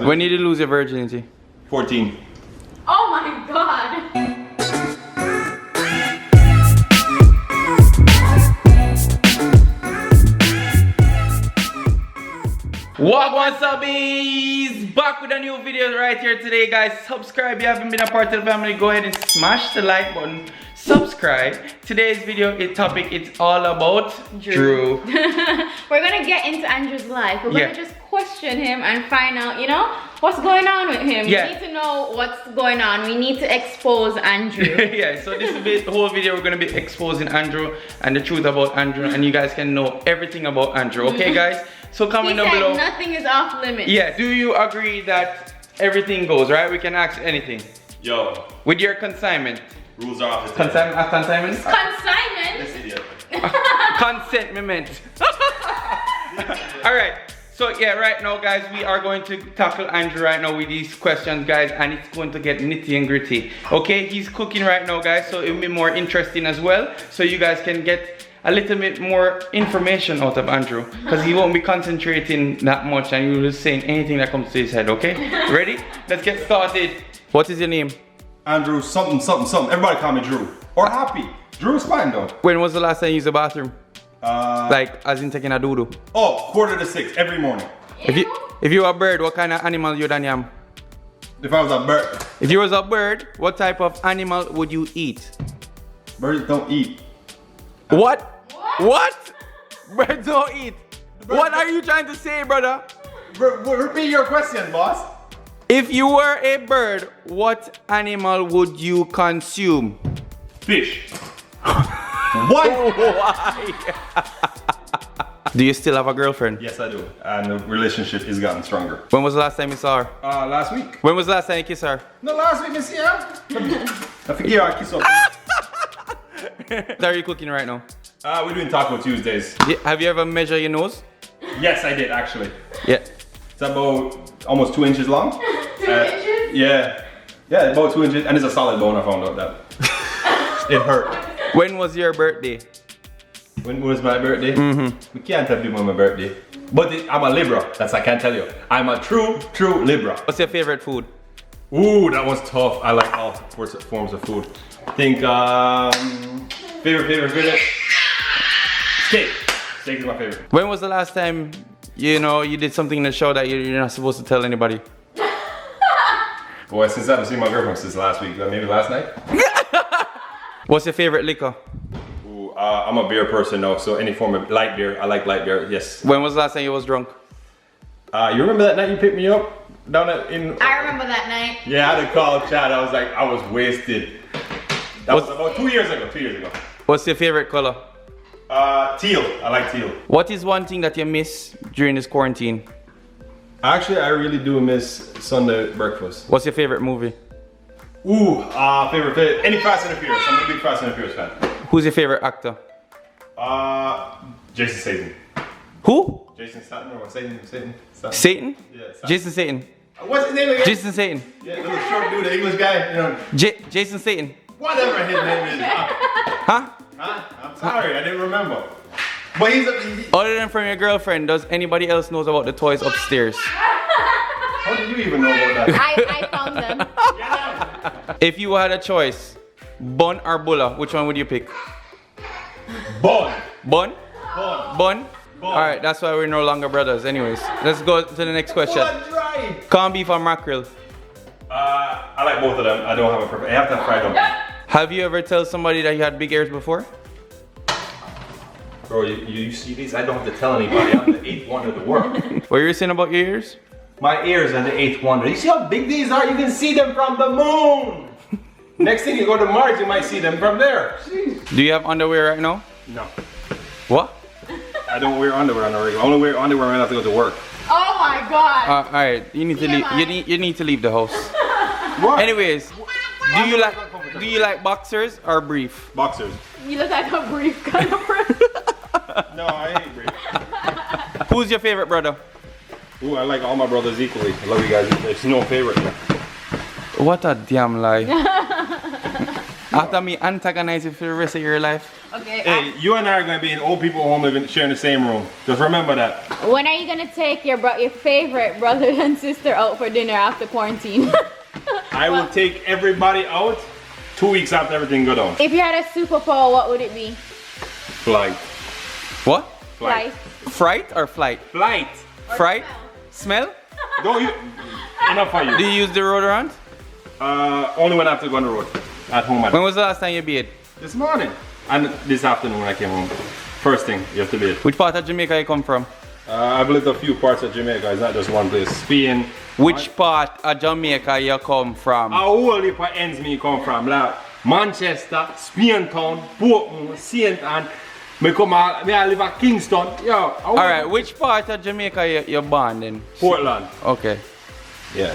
When did you lose your virginity? 14. Oh my god. What's up, subbies? Back with a new video right here today, guys. Subscribe if you haven't been a part of the family. Go ahead and smash the like button. Subscribe. Today's video topic, it's all about Drew. We're gonna get into Andrew's life. We're gonna just question him and find out, you know, what's going on with him. Yeah. We need to know what's going on. We need to expose Andrew. Yeah, so this is the whole video. We're gonna be exposing Andrew and the truth about Andrew, and you guys can know everything about Andrew. Okay, guys? So comment down below. Nothing is off limits. Yeah. Do you agree that everything goes, right? We can ask anything. Yo. With your consignment. Rules are off the table. Consignment? Consignment? This idiot. Consentment. Alright. So yeah, right now guys, we are going to tackle Andrew right now with these questions, guys, and it's going to get nitty and gritty. Okay, he's cooking right now, guys, so it'll be more interesting as well, so you guys can get a little bit more information out of Andrew, because he won't be concentrating that much and he will be saying anything that comes to his head. Okay, ready? Let's get started. What is your name? Andrew something. Everybody call me Drew. Or Happy. Drew is fine though. When was the last time you used the bathroom? Like, as in taking a doo-doo? Oh, 5:45 every morning. If you were a bird, what kind of animal you than am? If I was a bird. If you was a bird, what type of animal would you eat? Birds don't eat. What? What? Birds don't eat. What are you trying to say, brother? Repeat your question, boss. If you were a bird, what animal would you consume? Fish. What? Why? Do you still have a girlfriend? Yes, I do. And the relationship has gotten stronger. When was the last time you saw her? Last week. When was the last time you kissed her? No, last week, Miss Sierra. I forget I kiss up. What are you cooking right now? We're doing Taco Tuesdays. Have you ever measured your nose? Yes, I did actually. Yeah. It's about almost 2 inches long. 2 inches? Yeah. Yeah, about 2 inches. And it's a solid bone, I found out that. It hurt. When was your birthday? When was my birthday? Mm-hmm. We can't tell people my birthday. But I'm a Libra. That's I can't tell you. I'm a true Libra. What's your favorite food? Ooh, that was tough. I like all forms of food. Think favorite. Steak. Steak is my favorite. When was the last time you did something in the show that you're not supposed to tell anybody? Boy, since I haven't seen my girlfriend since last week, maybe last night. What's your favorite liquor? Ooh, I'm a beer person though, so any form of light beer. I like light beer, yes. When was the last time you was drunk? You remember that night you picked me up? Down in... I remember that night. Yeah, I had to call Chad. I was wasted. That was about 2 years ago, 2 years ago. What's your favorite color? Teal. I like teal. What is one thing that you miss during this quarantine? Actually, I really do miss Sunday breakfast. What's your favorite movie? Ooh, favorite. Any Fast and the Furious. I'm a big Fast and the Furious fan. Who's your favorite actor? Jason Statham. Who? Jason Statham or Satan? Satan? Yeah, Statham. Jason Satan. What's his name again? Jason Satan. Yeah, little short dude, the English guy, you know. Jason Satan. Whatever his name is. Huh? I'm sorry, I didn't remember. But he's Other than from your girlfriend, does anybody else knows about the toys upstairs? How did you even know about that? I found them. Yeah. If you had a choice, bun or bulla, which one would you pick? Bun. Bun? Bun. Bun? Bun. Alright, that's why we're no longer brothers. Anyways, let's go to the next question. Dry. Corned beef or mackerel? I like both of them. I don't have a preference. I have to have fried dumpling. Have you ever tell somebody that you had big ears before? Bro, you see these? I don't have to tell anybody. I'm the 8th wonder of the world. What were you saying about your ears? My ears are the 8th wonder. You see how big these are? You can see them from the moon. Next thing you go to Mars, you might see them from there. Jeez. Do you have underwear right now? No. What? I don't wear underwear on the regular. I only wear underwear when I have to go to work. Oh my god. Alright, you need to leave. You need to leave the house. What? Anyways, do you like boxers or brief? Boxers. You look like a brief kind of person. No, I ain't brief. Who's your favorite brother? Ooh, I like all my brothers equally. I love you guys. There's no favorite. What a damn lie. After me antagonize you for the rest of your life. Okay. Hey, you and I are gonna be in old people home living, sharing the same room. Just remember that. When are you gonna take your favorite brother and sister out for dinner after quarantine? I will take everybody out 2 weeks after everything go down. If you had a superpower, what would it be? Flight. What? Flight. Fright or flight? Flight. Fright? Smell? Don't you? Enough for Do you. you use deodorant? Only when I have to go on the road. At home. When was the last time you bathed? This morning. And this afternoon when I came home. First thing, you have to bathe. Which part of Jamaica you come from? I've lived a few parts of Jamaica. It's not just one place. Spain. Which part of Jamaica you come from? A whole heap of ends me come from. Like Manchester, Spain Town, Portmore, St. Anne. Me live at Kingston. Yo. Alright, which part of Jamaica you're born in? Portland. Okay. Yeah.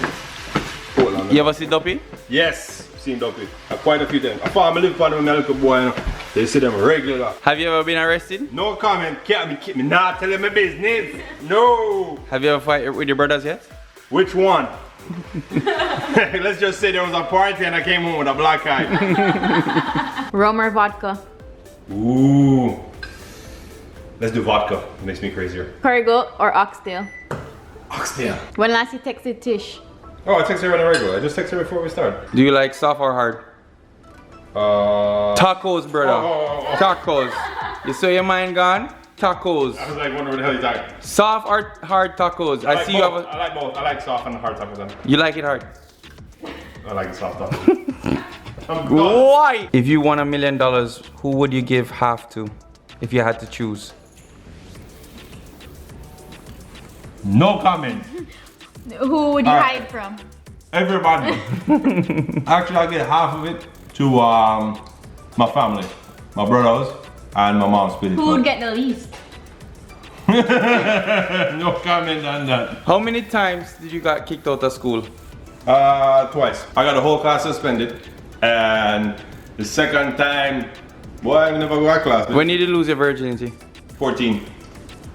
Portland. You ever see Duppy? Yes, seen Duppy. Quite a few times. I found me live for them when I little boy. You know. They see them regular. Have you ever been arrested? No comment. Can't me not telling my business. No. Have you ever fight with your brothers yet? Which one? Let's just say there was a party and I came home with a black eye. Rum or vodka? Ooh. Let's do vodka. It makes me crazier. Curry goat or oxtail? Oxtail. When last you texted Tish? Oh, I text her on a regular. I just text her before we start. Do you like soft or hard? Tacos, brother. Tacos. You saw your mind gone? Tacos. I was like, wondering what the hell you talking. Soft or hard tacos? I like see both. you have a... I like both. I like soft and hard tacos. You like it hard? I like the soft tacos. I'm done. Why? If you won $1 million, who would you give half to? If you had to choose. No comment. Who would you Alright. hide from? Everybody. Actually, I get half of it to my family, my brothers, and my mom's split. Who would get the least? No comment on that. How many times did you got kicked out of school? Twice. I got a whole class suspended, and the second time, boy, I never go to class. When did you lose your virginity? 14.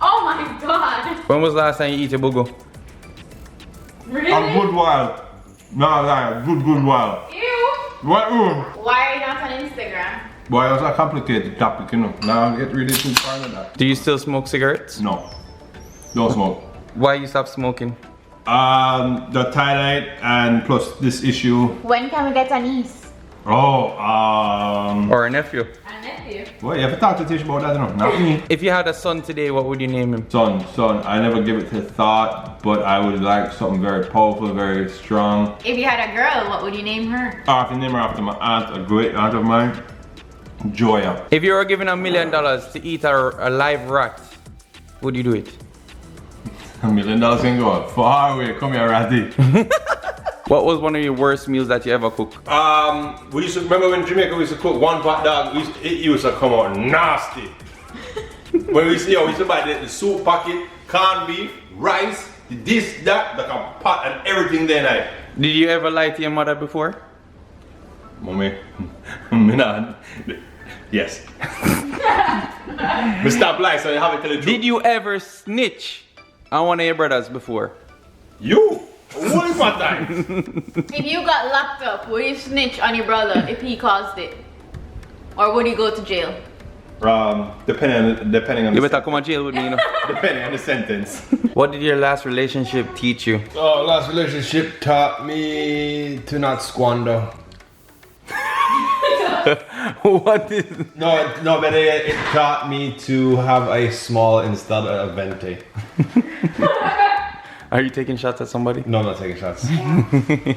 Oh my god! When was the last time you eat a bugo? Really? A good while. No, no, good while. Ew! What? Why are you not on Instagram? Boy, it was a complicated topic, you know. Now I get really too far into that. Do you still smoke cigarettes? No, don't smoke. Why you stop smoking? The tie-dye and plus this issue. When can we get a niece? Oh, Or a nephew? A nephew. well, you have to talk to Tish about that, you know. Not me. If you had a son today, what would you name him? Son, I never give it to thought, but I would like something very powerful, very strong. If you had a girl, what would you name her? I have to name her after my aunt, a great aunt of mine, Joya. If you were given $1 million to eat a live rat, would you do it? $1 million can go far away. Come here, Ratty. What was one of your worst meals that you ever cooked? We used to remember when in Jamaica we used to cook one pot dog. It used to come out nasty. When we used to buy the soup packet, corned beef, rice, this, that, the pot and everything there night. Did you ever lie to your mother before? Mommy, me not. Yes. Me stop lying so you have to tell the truth. Did you ever snitch on one of your brothers before? You? What is my time? If you got locked up, would you snitch on your brother if he caused it? Or would he go to jail? Depending on You the better come to jail with me, you know. depending on the sentence. What did your last relationship teach you? Oh, last relationship taught me to not squander. What is... No, but it taught me to have a small instead of a venti. Are you taking shots at somebody? No, I'm not taking shots.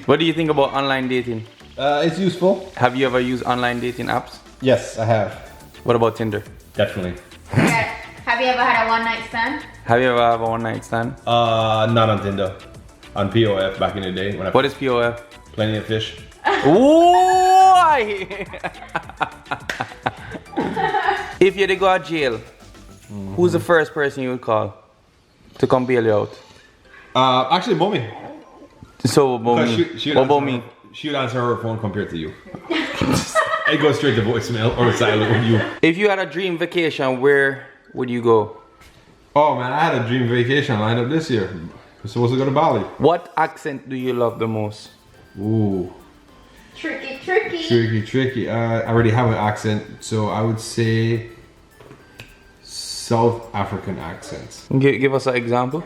What do you think about online dating? It's useful. Have you ever used online dating apps? Yes, I have. What about Tinder? Definitely. Have you ever had a one night stand? Have you ever had a one night stand? Not on Tinder. On POF back in the day when I What is POF? plenty of fish. Why? If you had to go to jail, who's the first person you would call to come bail you out? Actually, Mommy. So, about me. What about me? She would answer her phone compared to you. It goes straight to voicemail or silent with you. If you had a dream vacation, where would you go? Oh man, I had a dream vacation lined up this year. We're supposed to go to Bali. What accent do you love the most? Ooh. Tricky Tricky. Tricky. I already have an accent, so I would say South African accents. Give us an example.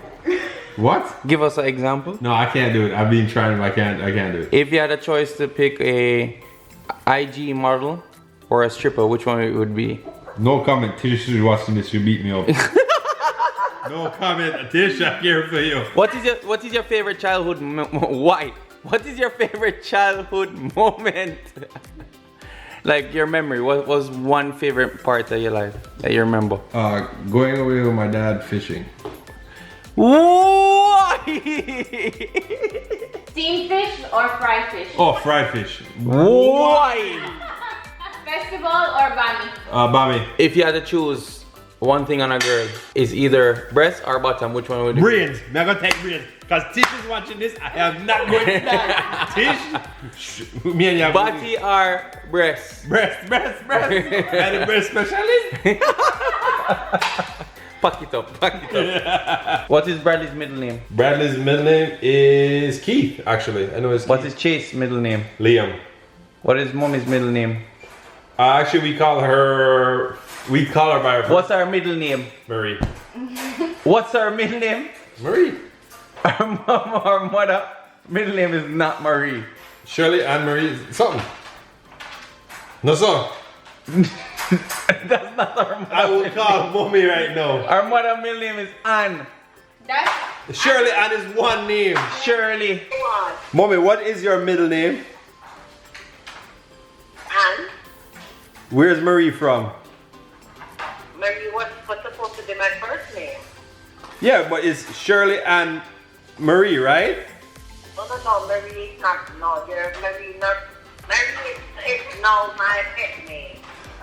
What? Give us an example. No, I can't do it. I've been trying, but I can't do it. If you had a choice to pick a IG model or a stripper, which one it would be? No comment. Tisha's watching this. You beat me up. No comment. Tisha, here for you. What is your favorite childhood why? What is your favorite childhood moment? Like your memory. What was one favorite part of your life that you remember? Going away with my dad fishing. Why? Steamed fish or fried fish? Oh, fried fish. Why? Festival or bami? Bami. If you had to choose one thing on a girl, is either breast or bottom, which one would it be? Brains. I'm gonna take brains. Because Tish is watching this, I am not going to die. Tish, me and you. Body or breast? Breast. And a breast specialist. Pack it up. What is Bradley's middle name? Bradley's middle name is Keith, actually. I know it's What Keith. is Chase's middle name? Liam. What is Mommy's middle name? Actually, we call her by her first. What's our middle name? Marie. What's our middle name? Marie. Our mom or mother middle name is not Marie. Shirley Ann Marie something. No, sir. That's not our mother. I will call mommy right now. Our mother middle name is Anne. That's Shirley Ann is one name. Shirley. Mommy, what is your middle name? And Where's Marie from? Marie was supposed to be my first name. Yeah, but it's Shirley Ann Marie, right? No, Marie is not. No, you're Marie not. Marie is now my pet name.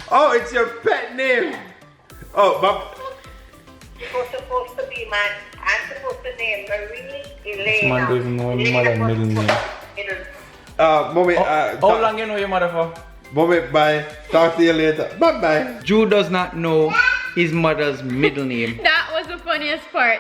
Oh, it's your pet name. Oh, but It was supposed to be my. I'm supposed to name Marie Elena. Man doesn't know his mother's middle name. mommy, How long you know your mother for? mommy, bye. Talk to you later. Bye bye. Drew does not know his mother's middle name. that was the funniest part.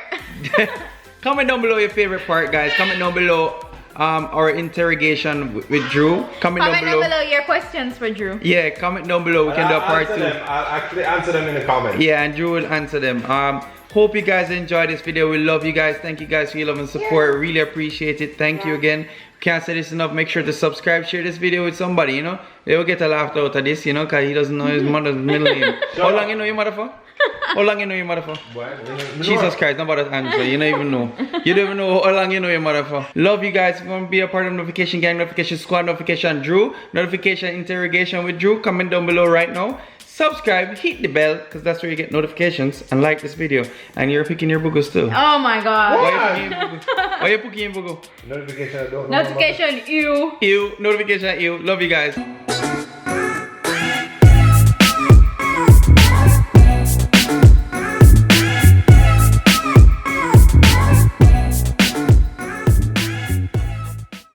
Comment down below your favorite part, guys. Comment down below our interrogation with Drew. Comment down below. your questions for Drew. Yeah, comment down below. We can do a part 2. I'll actually answer them in the comments. Yeah, and Drew will answer them. Hope you guys enjoyed this video. We love you guys. Thank you guys for your love and support. Really appreciate it. Thank you again. Can't say this enough. Make sure to subscribe, share this video with somebody, you know. They will get a laugh out of this, you know, because he doesn't know his mother's middle name. How long you know your mother for? How long you know your mother for? Jesus Christ, nobody answer. You don't even know. You don't even know how long you know your mother for. Love you guys. If you want to be a part of Notification Gang, Notification Squad, Notification Drew, Notification Interrogation with Drew, comment down below right now. Subscribe, hit the bell, because that's where you get notifications, and like this video. And you're picking your boogos too. Oh my god. Why you picking your boogo? Notification, I don't know. Notification, you. Ew, notification, ew. Love you guys.